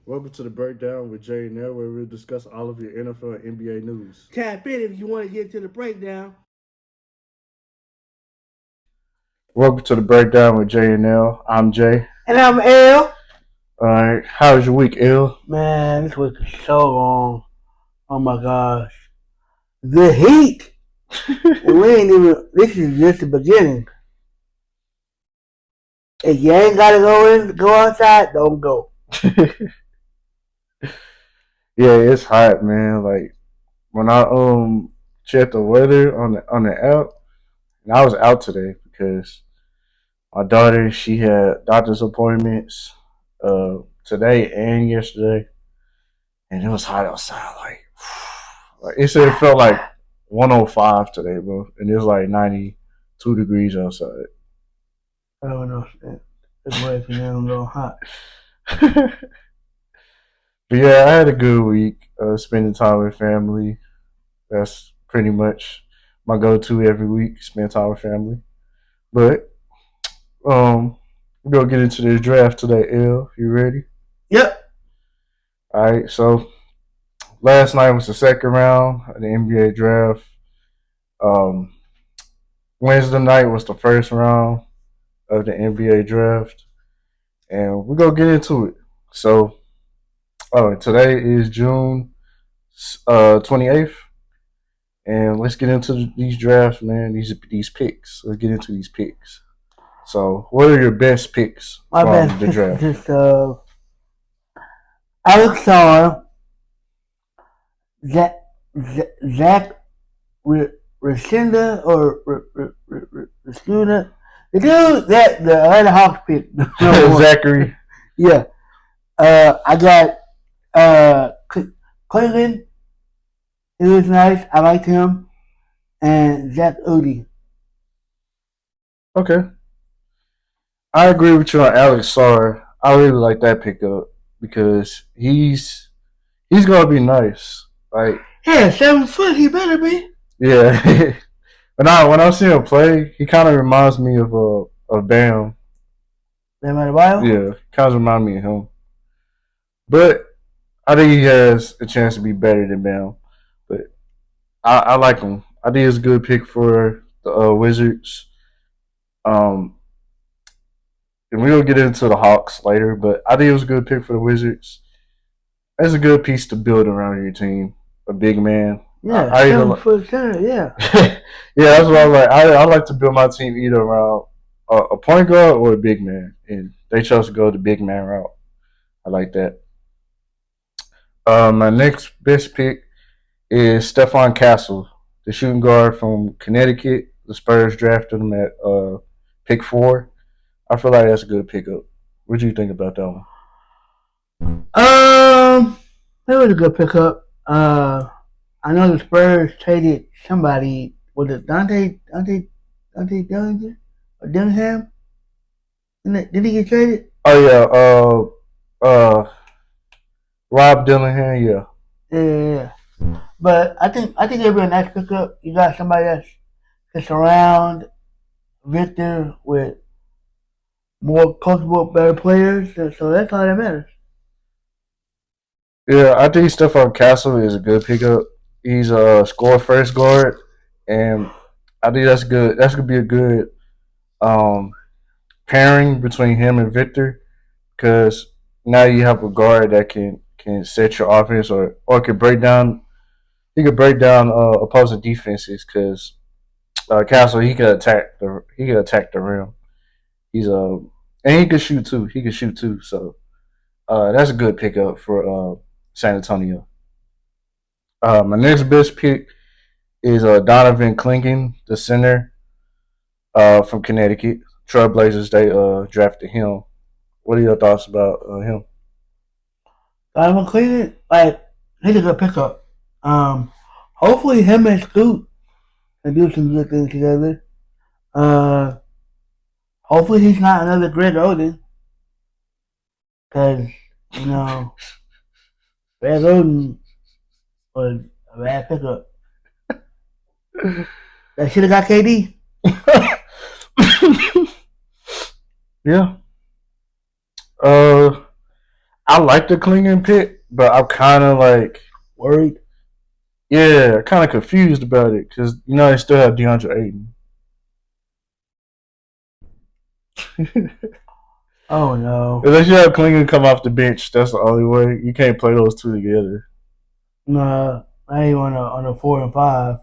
Welcome to the breakdown with Jay and Nell, where we'll discuss all of your NFL and NBA news. Tap in if you want to get to the breakdown. Welcome to the breakdown with Jay and Nell. I'm Jay. And I'm L. All right, how was your week, L? Man, this week is so long. Oh my gosh. The heat. And we ain't even, this is just the beginning. If you ain't got to go outside, don't go. Yeah, it's hot, man. Like when I checked the weather on the app, and I was out today because my daughter, she had doctor's appointments today and yesterday, and it was hot outside. Like it said, it felt like 105 today, bro, and it was like 92 degrees outside. I don't know. It's way from now a little hot. But yeah, I had a good week. Spending time with family. That's pretty much my go-to every week. Spend time with family. But we're gonna get into this draft today. L, you ready? Yep. All right. So last night was the second round of the NBA draft. Wednesday night was the first round of the NBA draft, and we're gonna get into it. So, today is June 28th. And let's get into these drafts, man. These picks. Let's get into these picks. So, what are your best picks from the draft? Just Alex Sar, Zach Rescinda or Rescuna. The dude that the Atlanta Hawks picked. Zachary. Yeah. I got Cleveland. He was nice. I liked him. And Zach Udi. Okay. I agree with you on Alex Sarr. I really like that pickup because he's gonna be nice. Like, yeah, 7 foot. He better be. Yeah. when I see him play, he kind of reminds me of Bam. Bam Adebayo? Yeah, kind of reminds me of him. But I think he has a chance to be better than Bam. But I like him. I think it's a good pick for the Wizards. And we'll get into the Hawks later, but I think it was a good pick for the Wizards. It's a good piece to build around your team. A big man. Yeah, 7 foot center, yeah. Yeah, that's what I like. I like to build my team either around a point guard or a big man. And they chose to go the big man route. I like that. My next best pick is Stephon Castle, the shooting guard from Connecticut. The Spurs drafted him at pick 4. I feel like that's a good pickup. What do you think about that one? That was a good pickup. I know the Spurs traded somebody. Was it Dante Dillinger or Dillingham? Did he get traded? Oh yeah, Rob Dillingham, yeah. Yeah. But I think it'd be a nice pickup. You got somebody that can surround Victor with more comfortable, better players. So that's all that matters. Yeah, I think Stephon Castle is a good pickup. He's a score first guard, and I think that's good. That's gonna be a good pairing between him and Victor, because now you have a guard that can set your offense or can break down. He could break down opposing defenses because Castle he could attack the rim. He's and he could shoot too. So that's a good pickup for San Antonio. My next best pick is Donovan Clingan, the center from Connecticut. Trailblazers, they drafted him. What are your thoughts about him? Donovan Cleveland, he's a good pickup. Hopefully him and Scoot can do some good things together. Hopefully he's not another Greg Oden. because you know Red Odin was a bad pickup. That should have got KD. Yeah. Uh, I like the clinging pick, but I'm kind of like, Worried. yeah, kind of confused about it because they still have DeAndre Ayton. Oh no. Unless you have Klingon come off the bench, that's the only way. You can't play those two together. No, I ain't on a 4 and 5.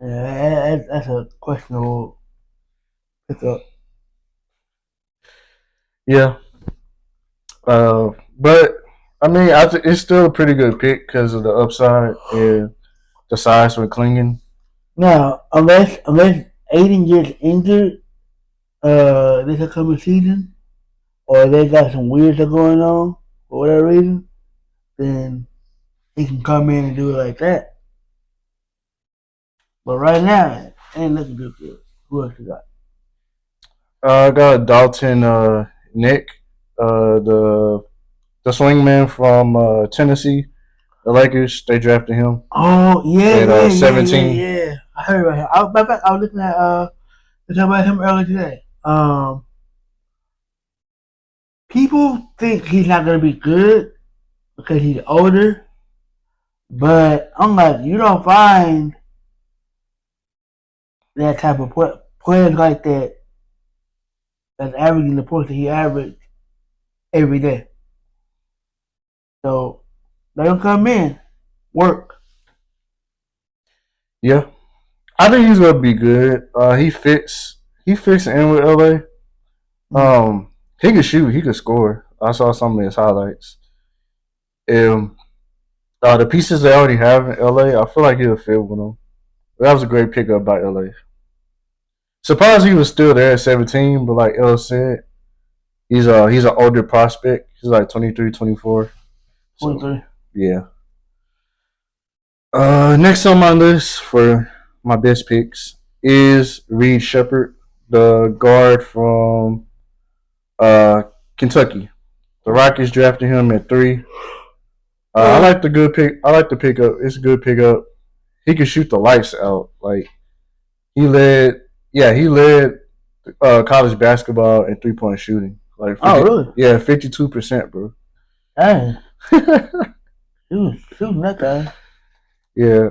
Yeah, that's a questionable pickup. Yeah. But I mean, it's still a pretty good pick because of the upside and the size for Klingon. Now, unless Aiden gets injured, this upcoming season, or they got some weird stuff going on for whatever reason, then he can come in and do it like that. But right now, it ain't looking too good. Who else you got? I got Dalton Nick, the swingman from Tennessee. The Lakers, they drafted him Oh at yeah, 17. yeah. I heard about him. Matter of fact, I was looking at talking about him earlier today. People think he's not gonna be good because he's older, but I'm like, you don't find that type of players like that that's averaging the points that he averaged every day. So they don't come in, work. Yeah, I think he's gonna be good. He fits. He fits in with LA. He could shoot. He could score. I saw some of his highlights. Um, the pieces they already have in LA, I feel like he'll fit with them. That was a great pickup by LA. Surprised he was still there at 17, but like El said, he's an older prospect. He's like 23, 24. So 23. yeah. Next on my list for my best picks is Reed Shepard, the guard from uh, Kentucky. The Rockets drafted him at 3. I like the good pick. I like the pickup. It's a good pickup. He can shoot the lights out. Like he led. Yeah, he led college basketball in 3-point shooting. Like 50, Oh really? yeah, 52%, bro. Dang, he was shooting that guy Yeah,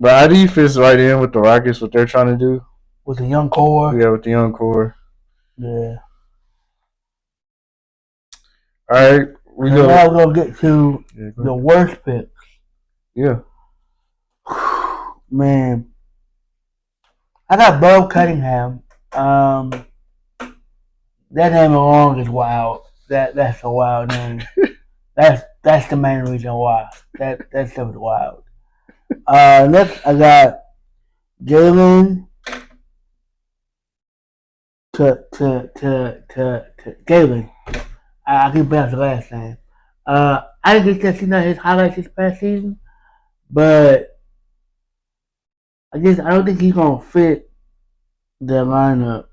but I think he fits right in with the Rockets. What they're trying to do. with a young core. Yeah, with the young core. Yeah. All right, we So go. now we're gonna get to Yeah, the worst pick. yeah. Man, I got Bo Cunningham. That name alone is wild. That's a wild name. That's the main reason why. That stuff is wild. Next I got Jalen to Galen. I can pronounce the last name. I didn't get to see his highlights this past season, but I guess I don't think he's gonna fit the lineup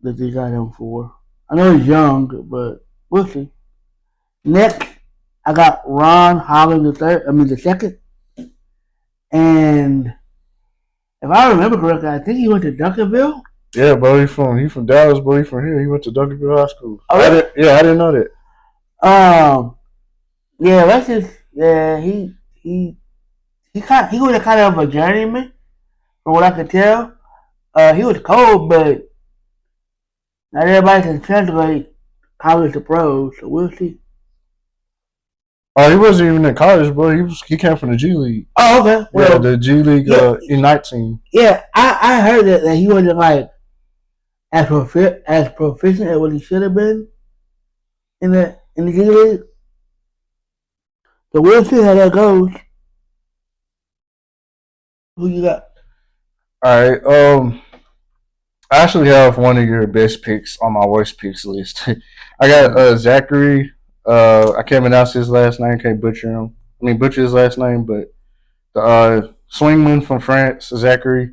that they got him for. I know he's young, but we'll see. Next, I got Ron Holland the second, and if I remember correctly, I think he went to Duncanville. Yeah, bro. He from Dallas, bro. He from here. He went to Duncanville High School. Oh, really? I didn't know that. Yeah, let's just he was a kind of a journeyman from what I could tell. He was cold, but not everybody can translate college to pros, so we'll see. Oh, he wasn't even in college, bro. He came from the G League. Oh, okay. Well, yeah, the G League Ignite team. Yeah, I heard that he wasn't like as proficient as what he should have been in the G League. So we'll see how that goes. Who you got? All right. I actually have one of your best picks on my worst picks list. I got Zachary. I can't pronounce his last name. Can't butcher him. I mean, butcher his last name, but the swingman from France, Zachary.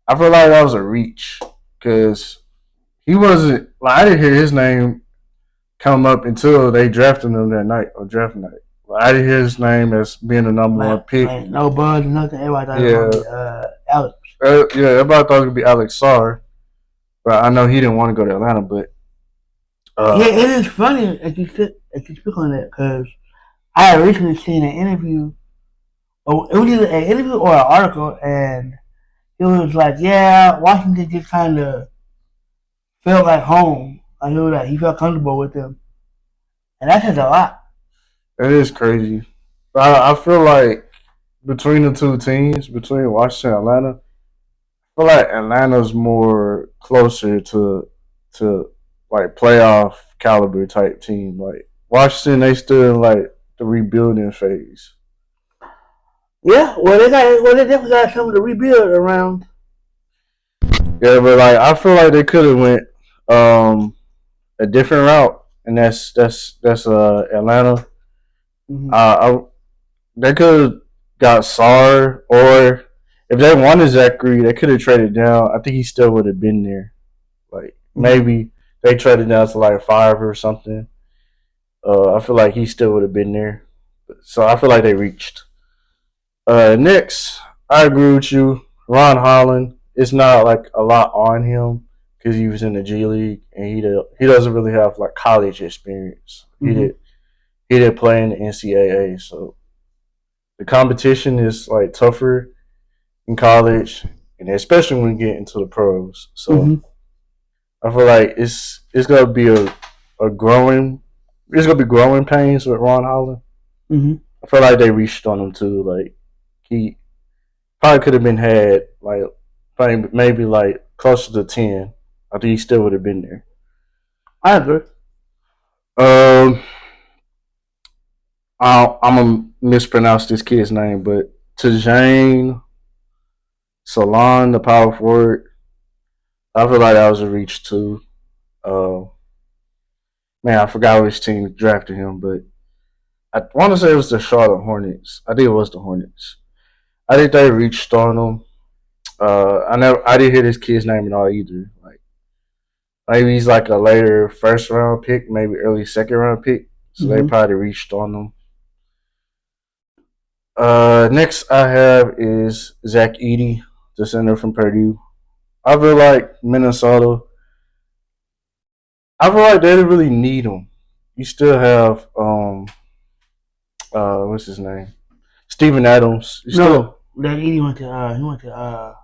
I feel like that was a reach because he wasn't. Like, I didn't hear his name come up until they drafted him that night or draft night. Well, I didn't hear his name as being the number one pick. Like no buzz, nothing. Everybody thought it was gonna Yeah, be Alex. yeah, everybody thought it would be Alex Sarr, but I know he didn't want to go to Atlanta. But Yeah, uh, it is funny as you speak on that because I had recently seen an interview, or it was either an interview or an article, and it was like, yeah, Washington just kind of felt like home. Like he was like he felt comfortable with them, and that says a lot. it is crazy. I feel like between the two teams, between Washington and Atlanta, I feel like Atlanta's more closer to like playoff caliber type team. Like Washington, they still in like the rebuilding phase. Yeah, well they definitely got something to rebuild around. Yeah, but like I feel like they could have went a different route, and that's Atlanta. Mm-hmm. Uh, they could have got Sar, or if they wanted Zachary, they could have traded down. I think he still would have been there. Like Mm-hmm. maybe they traded down to like five or something. I feel like he still would have been there. So I feel like they reached. Next, I agree with you. Ron Holland. It's not like a lot on him because he was in the G League and he doesn't really have like college experience. Mm-hmm. He did play in the NCAA, so the competition is like tougher in college, and especially when you get into the pros. So Mm-hmm. I feel like it's gonna be a growing it's gonna be growing pains with Ron Holland. Mm-hmm. I feel like they reached on him too. Like he probably could have been had like probably maybe like closer to 10. I think he still would have been there. I agree. Um, I'm gonna mispronounce this kid's name, but Tajane Salon, the power forward, I feel like that was a reach too. Uh, man, I forgot which team drafted him, but I want to say it was the Charlotte Hornets. I think it was the Hornets. I think they reached on him. I didn't hear this kid's name at all either. Like maybe he's like a later first round pick, maybe early second round pick. So they Mm-hmm. probably reached on him. Next I have is Zach Edey, the center from Purdue. I feel like Minnesota. I feel like they didn't really need him. You still have what's his name? Steven Adams. You still No, that he went to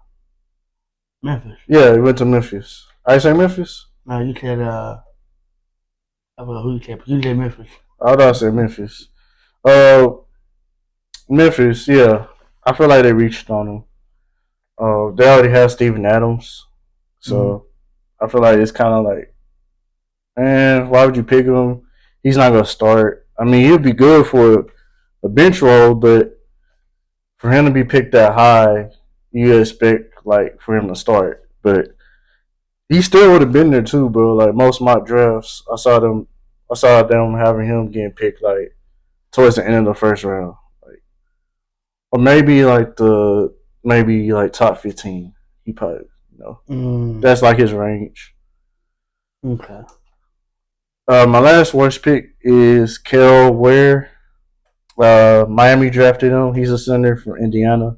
Memphis. yeah, he went to Memphis. I say Memphis. No, you said I forgot who you said, but you said Memphis. I thought I said Memphis. Uh, Memphis. Yeah, I feel like they reached on him. They already have Steven Adams, Mm-hmm. so I feel like it's kind of like, man, why would you pick him? He's not gonna start. I mean, he'd be good for a bench role, but for him to be picked that high, you expect like for him to start. But he still would have been there too, bro. Like most mock drafts, I saw them having him getting picked like towards the end of the first round, like or maybe like top 15. He probably Mm, that's like his range. okay. My last worst pick is Kel Ware. Miami drafted him. He's a center from Indiana.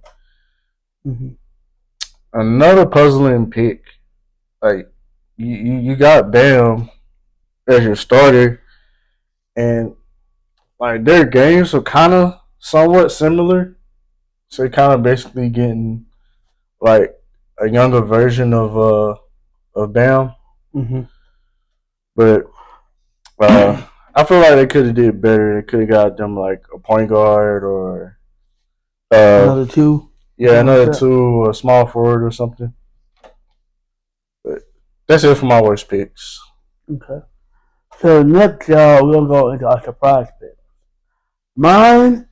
Mm-hmm. Another puzzling pick. Like you got Bam as your starter, and like their games are kind of somewhat similar. So you're kind of basically getting like a younger version of Bam, Mm-hmm. but I feel like they could have did better. They could have got them like a point guard or uh Another two, yeah something like another that. two a small forward or something. But that's it for my worst picks. Okay. So next, we're gonna go into our surprise pick. Mine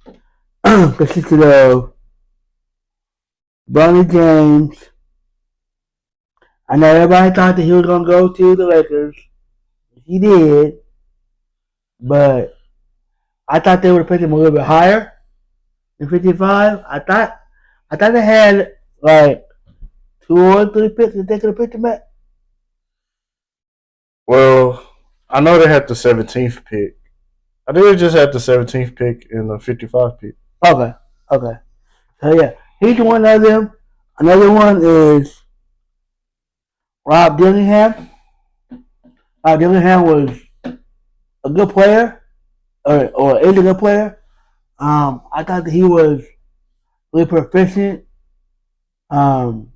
consisted of Bronny James. I know everybody thought that he was gonna go to the Lakers. He did, but I thought they would have picked him a little bit higher than 55. I thought they had like two or three picks that they could have picked him at. Well, I know they had the 17th pick. I think they just had the 17th pick and the 55 pick. Okay, okay. So yeah, he's one of them. Another one is Rob Dillingham. Rob Dillingham was a good player, or is a good player. I thought that he was really proficient. Um,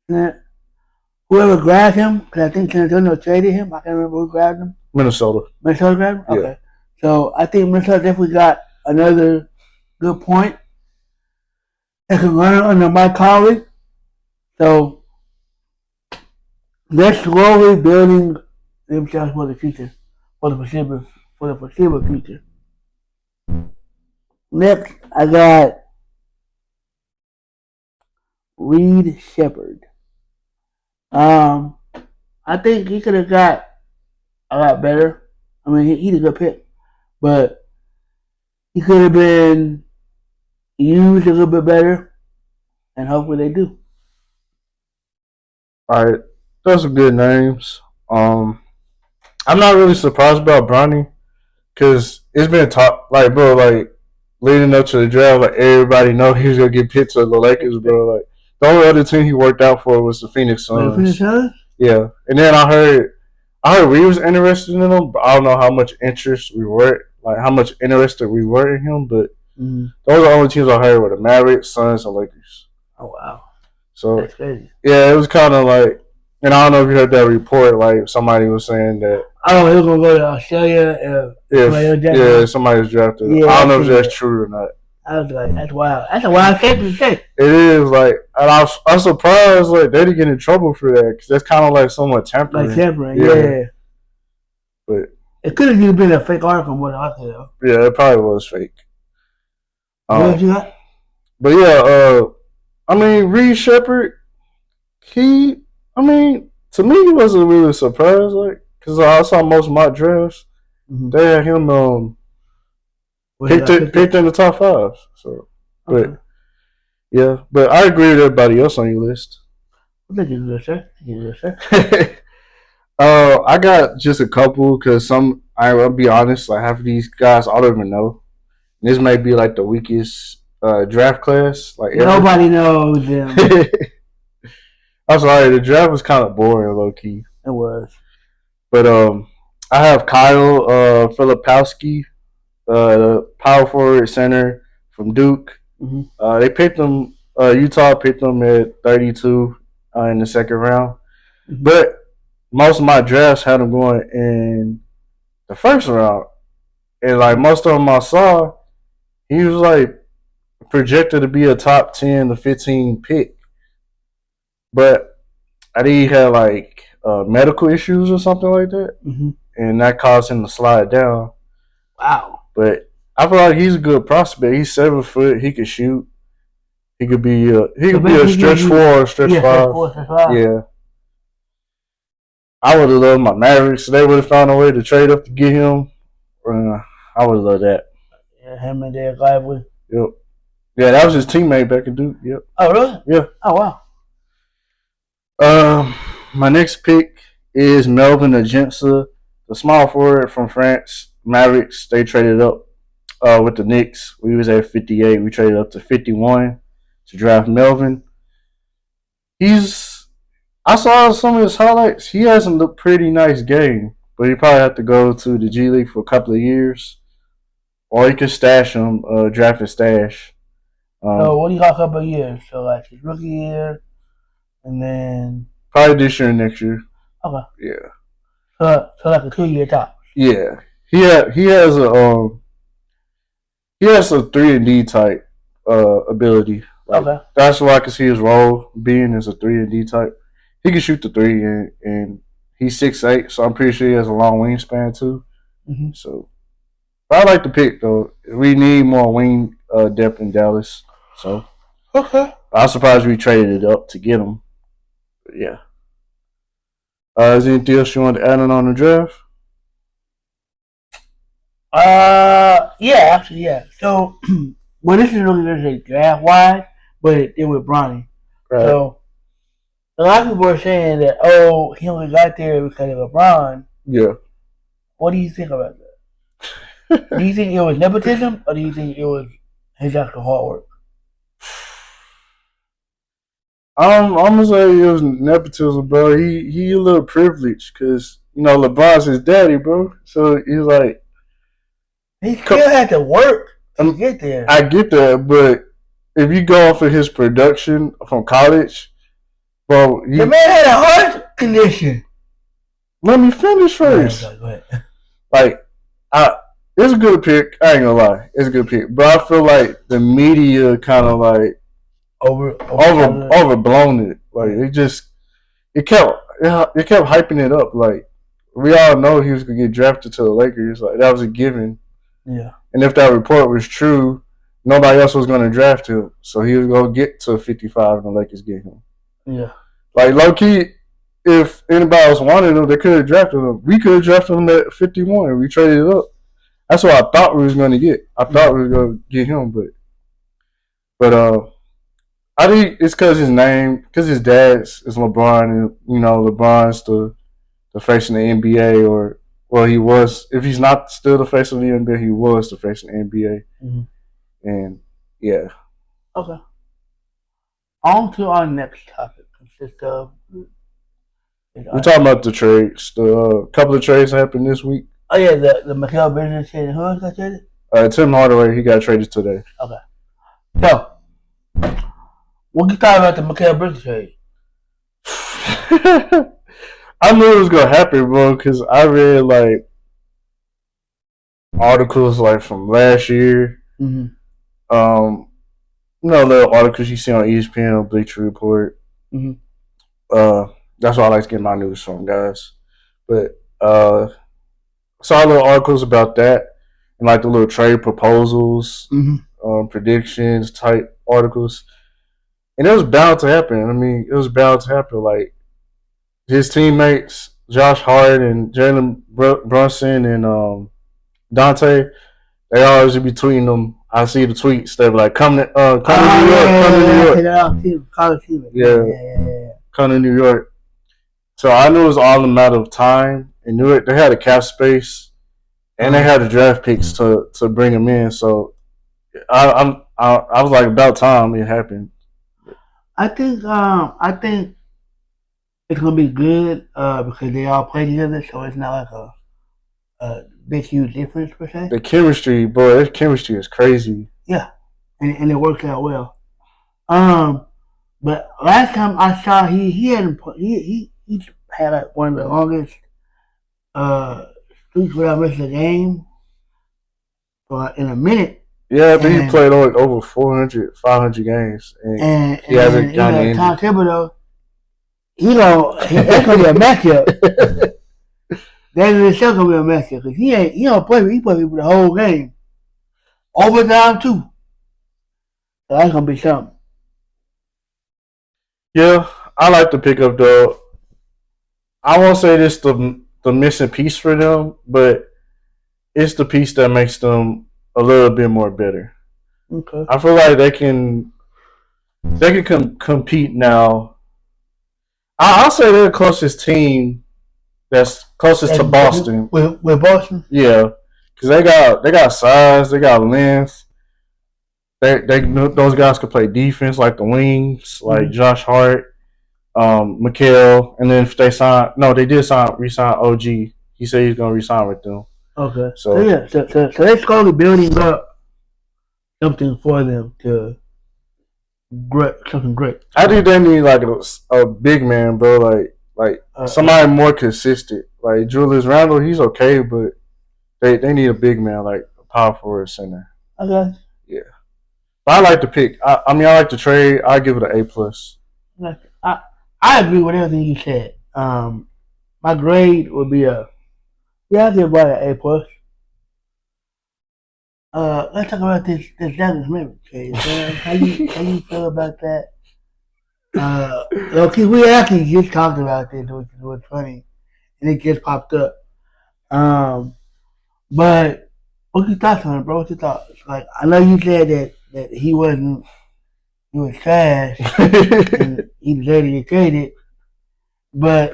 whoever grabbed him, because I think San Antonio traded him. I can't remember who grabbed him. Minnesota. Minnesota grabbed him? Yeah. Okay. So I think Minnesota definitely got another good point. They can learn under Mike Conley. So they're slowly building themselves for the future, for the foreseeable future. Next, I got Reed Shepard. I think he could have got a lot better. I mean, he's a good pick, but he could have been used a little bit better, and hopefully they do. All right, those are good names. I'm not really surprised about Bronny because it's been talk like, bro, like leading up to the draft, like everybody know he was gonna get picked to the Lakers, bro. Like the only other team he worked out for was the Phoenix Suns. Yeah, and then I heard we was interested in him, but I don't know how much interest we were, like how much interested we were in him. But those are the only teams I heard were the Mavericks, Suns, and Lakers. Oh wow! So that's crazy. Yeah, it was kind of like, and I don't know if you heard that report. Like somebody was saying that. Oh, he was gonna go to Australia if somebody was drafted. Yeah, I don't know if that's true or not. I was like, that's wild. That's a wild statement to say. It is like, and I'm surprised like they didn't get in trouble for that because that's kind of like somewhat tampering. Like tampering, yeah. But it could have just been a fake article more than likely though. Yeah, it probably was fake. What you got? But yeah, I mean Reed Shepard, to me he wasn't really surprised, like because I saw most of my drafts. Mm-hmm. They had him picked in the top 5. So, okay. But yeah, but I agree with everybody else on your list. Thank you, good sir. Thank you, good sir. I got just a couple because I'll be honest, like half of these guys I don't even know. This may be like the weakest draft class. Like nobody knows them. I'm sorry, the draft was kind of boring, low key. It was. But I have Kyle Filipowski, the power forward center from Duke. Mm-hmm. They picked him. Utah picked him at 32 in the second round. Mm-hmm. But most of my drafts had him going in the first round, and like most of them I saw, he was like projected to be a top 10 to 15 pick. But I think he had like medical issues or something like that, mm-hmm. and that caused him to slide down. Wow! But I feel like he's a good prospect. He's 7 foot. He could shoot. He could be a stretch 4 or stretch 5. Yeah. I would have loved my Mavericks. They would have found a way to trade up to get him. I would have loved that. Yeah, him and Derek Lively. Yep. Yeah, that was his teammate back in Duke. Yep. Oh, really? Yeah. Oh, wow. My next pick is Melvin Agenza, the small forward from France. Mavericks, they traded up with the Knicks. We was at 58. We traded up to 51 to draft Melvin. I saw some of his highlights. He has a pretty nice game, but he probably have to go to the G League for a couple of years. Or you could stash him, draft and stash. So what do you got a couple of years? So like his rookie year, and then probably this year and next year. Okay. Yeah. So like a 2-year top. Yeah. He has a 3-and-D type ability. Like, okay. That's why I can see his role being as a 3-and-D type. He can shoot the 3, and he's 6'8", so I'm pretty sure he has a long wingspan too. Mm-hmm. So I like the pick though. We need more wing depth in Dallas. So okay. I'm surprised we traded it up to get him. But yeah. Is there anything else you want to add on the draft? Yeah, actually, yeah. So, well, this is really just draft wise, but it with Bronny. Right. So, a lot of people are saying that he only got there because of LeBron. Yeah. What do you think about that? Do you think it was nepotism, or do you think it was his actual hard work? I'm gonna say it was nepotism, bro. He a little privileged because LeBron's his daddy, bro. So he's like, he still had to work to get there. I get that, but if you go off of his production from college, bro, the man had a heart condition. Let me finish first. Go ahead. Like, it's a good pick. I ain't gonna lie, it's a good pick. But I feel like the media kind of like overblown it. Like it kept hyping it up. Like we all know he was gonna get drafted to the Lakers. Like that was a given. Yeah. And if that report was true, nobody else was gonna draft him. So he was gonna get to 55 and the Lakers get him. Yeah. Like low key, if anybody else wanted him, they could have drafted him. We could have drafted him at 51. We traded it up. That's what I thought we was gonna get. I thought we was gonna get him, but I think it's because his name, because his dad's is LeBron, and LeBron's the face of the NBA, or well, he was. If he's not still the face of the NBA, he was the face of the NBA, and yeah. Okay. On to our next topic. Consists of. We're talking about the trades. The couple of trades happened this week. Oh yeah, the Mikal Bridges and who else got traded? Tim Hardaway, he got traded today. Okay. So, what you thought about the Mikal Bridges trade? I knew it was gonna happen, bro, because I read like articles like from last year. Little articles you see on ESPN or Bleacher Report. That's why I like to get my news from, guys. But saw little articles about that and like the little trade proposals, predictions type articles, and it was bound to happen. I mean, it was bound to happen. Like his teammates, Josh Hart and Jalen Brunson and Dante, they always be tweeting them. I see the tweets. They be like, "Come to New York, come to New York." Yeah, come to New York. So I knew it was all a matter of time, and knew it. They had a cap space, and they had the draft picks to bring him in. So I was like, about time it happened. I think it's gonna be good because they all play together, so it's not like a big huge difference per se. The chemistry, boy, their chemistry is crazy. Yeah, and it works out well. But last time I saw he had like one of the longest streaks without missing a game in a minute. Yeah, I think he played like over 400, 500 games, and he hasn't gotten any. Tom Thibodeau, that's gonna be a matchup. That in itself gonna be a matchup because he don't play. He plays for the whole game, overtime too. So that's gonna be something. Yeah, I like the pickup though. I won't say this the missing piece for them, but it's the piece that makes them a little bit more better. Okay. I feel like they can compete now. I'll say they're the closest team that's closest to Boston. With Boston? Yeah, because they got size, they got length. Those guys could play defense like the wings, like Josh Hart, Mikal, and then if they re-sign OG. He said he's gonna re-sign with them. Okay. So they're slowly building up something for them to something great. I think they need like a big man, bro. Like somebody more consistent. Like Julius Randle, he's okay, but they need a big man, like a power forward center. Okay. Yeah. But I like the pick. I mean, I like the trade. I give it an A+. I agree with everything you said. My grade would be I give about an A+. Let's talk about this Dallas Mavericks trade. How you feel about that? Okay, we actually just talked about this, which was funny, and it just popped up. But what's your thoughts on it, bro? What's your thoughts? Like, I know you said that he was trash and he deserved to get traded, but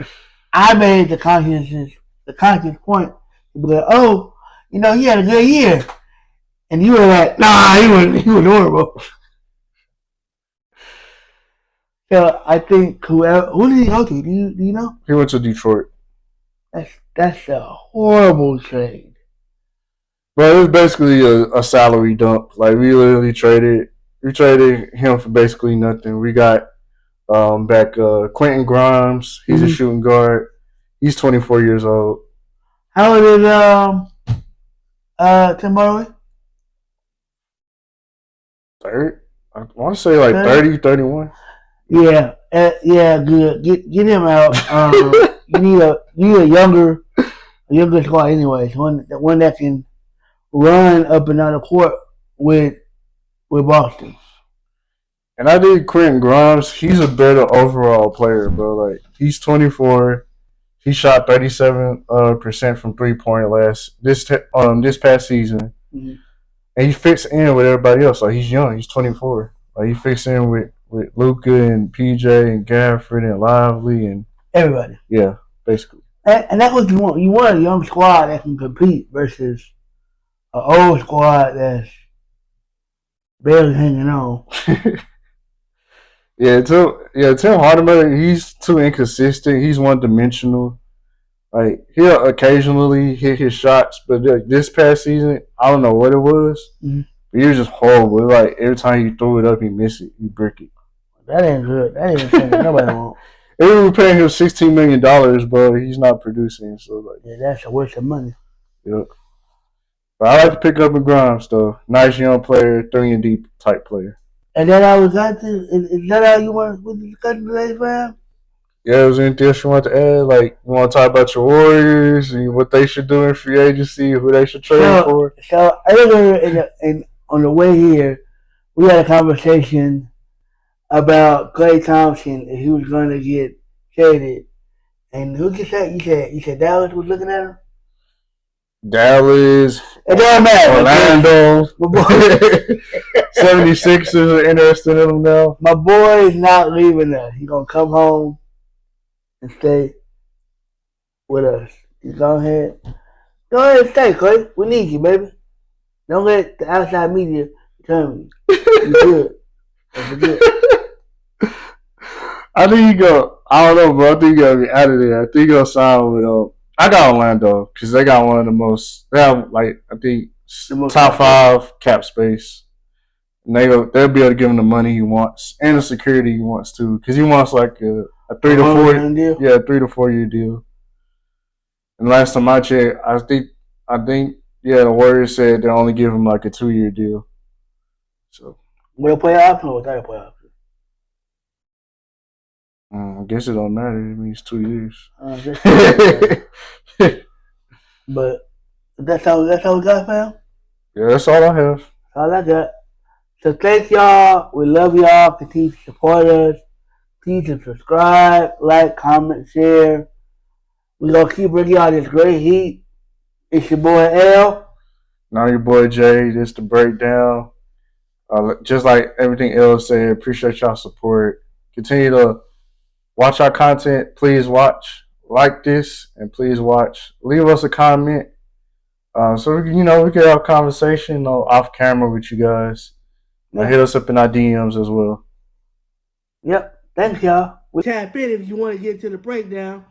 I made the conscious point He'd be like, oh, he had a good year. And you were like, nah, he was horrible. So I think who did he go to? Do you know? He went to Detroit. That's a horrible trade. But it was basically a salary dump. Like we traded him for basically nothing. We got back Quentin Grimes. He's a shooting guard. He's 24 years old. How old is Tim Hardaway? Third? I want to say like 30, 31. Yeah, good. Get him out. You need a younger squad, anyways. One that can run up and down the court with Boston. And I think Quentin Grimes, he's a better overall player, bro. Like he's 24. He shot 37% from 3-point this past season, and he fits in with everybody else. Like he's young, he's 24. Like he fits in with Luka and PJ and Gafford and Lively and everybody. Yeah, basically. And that's what you want. You want a young squad that can compete versus an old squad that's barely hanging on. Tim Hardaway, he's too inconsistent. He's one-dimensional. Like he'll occasionally hit his shots, but like, this past season, I don't know what it was. But he was just horrible. Like every time he threw it up, he missed it. He brick it. That ain't good. That ain't something nobody wants. If we were paying him $16 million, bro, he's not producing. So like, yeah, that's a waste of money. Yep. But I like to pick up in Grimes though. Nice young player, 3-and-D type player. And then I was got to. Is that how you want to discuss today, fam? Yeah, was there anything else you want to add? Like, you want to talk about your Warriors and what they should do in free agency, who they should trade for? So earlier on the way here, we had a conversation about Klay Thompson if he was going to get traded. And who just said? You said Dallas was looking at him? Dallas. It don't matter. Orlando. 76ers are interested in him now. My boy is not leaving us. He's going to come home and stay with us. You go ahead and stay, Klay. We need you, baby. Don't let the outside media determine you. You good. That's good. I think you go. I don't know, bro. I think you gotta be out of there. I think you gonna sign with. I got Orlando because they got one of the most. They have like I think top 5 cap space. And they'll be able to give him the money he wants and the security he wants too, because he wants like a 3 to 4 deal. Yeah, 3 to 4 year deal. And last time I checked, I think the Warriors said they only give him like a 2-year deal. So will play option or without a play option? I guess it don't matter. It means 2 years. But that's how we got, fam. Yeah, that's all I have. That's all I got. So thank y'all. We love y'all. Continue to support us. Please subscribe, like, comment, share. We're going to keep bringing y'all this great heat. It's your boy L. Now your boy Jay. This is the breakdown. Just like everything else said, appreciate y'all support. Continue to watch our content. Please like this, and please watch. Leave us a comment. So we can have a conversation off camera with you guys. Hit us up in our DMs as well. Yep. Thanks, y'all. We tap in if you want to get to the breakdown.